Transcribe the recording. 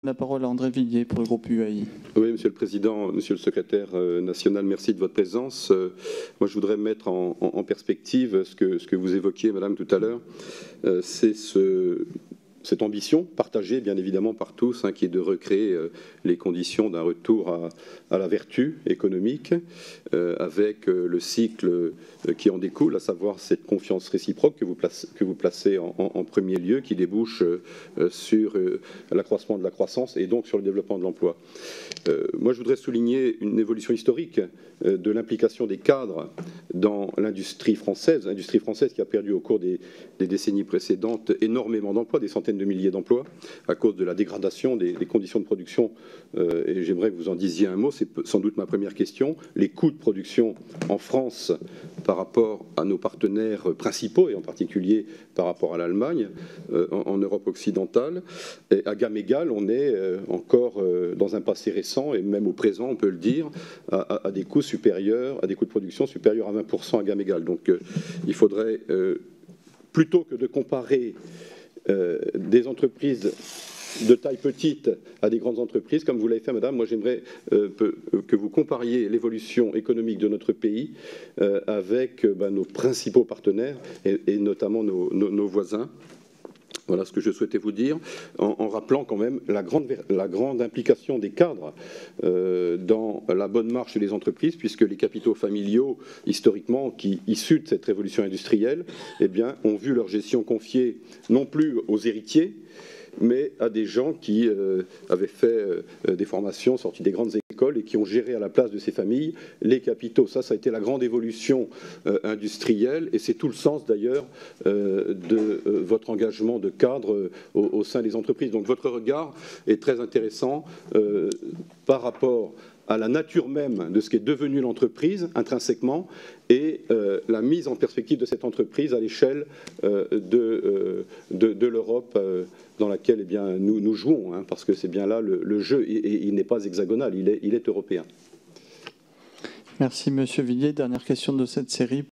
La parole à André Villiers pour le groupe UAI. Oui, Monsieur le Président, Monsieur le Secrétaire national, merci de votre présence. Moi, je voudrais mettre en perspective ce que vous évoquiez, Madame, tout à l'heure. C'est cette ambition partagée, bien évidemment, par tous, qui est de recréer les conditions d'un retour à la vertu économique, avec le cycle qui en découle, à savoir cette confiance réciproque que vous placez en premier lieu, qui débouche sur l'accroissement de la croissance et donc sur le développement de l'emploi. Moi, je voudrais souligner une évolution historique de l'implication des cadres dans l'industrie française qui a perdu au cours des décennies précédentes énormément d'emplois, des centaines de milliers d'emplois, à cause de la dégradation des conditions de production. Et j'aimerais que vous en disiez un mot, c'est sans doute ma première question. Les coûts de production en France par rapport à nos partenaires principaux, et en particulier par rapport à l'Allemagne, en Europe occidentale. Et à gamme égale, on est encore dans un passé récent, et même au présent, on peut le dire, à des coûts supérieurs, à des coûts de production supérieurs à 20% à gamme égale. Donc il faudrait, plutôt que de comparer des entreprises de taille petite à des grandes entreprises, comme vous l'avez fait, Madame, moi j'aimerais que vous compariez l'évolution économique de notre pays avec nos principaux partenaires et notamment nos voisins. Voilà ce que je souhaitais vous dire, en rappelant quand même la grande implication des cadres dans la bonne marche des entreprises, puisque les capitaux familiaux, historiquement, issus de cette révolution industrielle, eh bien, ont vu leur gestion confiée non plus aux héritiers, mais à des gens qui avaient fait des formations, sortis des grandes écoles et qui ont géré à la place de ces familles les capitaux. Ça a été la grande évolution industrielle et c'est tout le sens d'ailleurs de votre engagement de cadre au sein des entreprises. Donc votre regard est très intéressant par rapport à la nature même de ce qu'est devenue l'entreprise intrinsèquement et la mise en perspective de cette entreprise à l'échelle de l'Europe dans laquelle nous jouons, parce que c'est bien là le jeu, et il n'est pas hexagonal, il est européen. Merci Monsieur Villiers. Dernière question de cette série.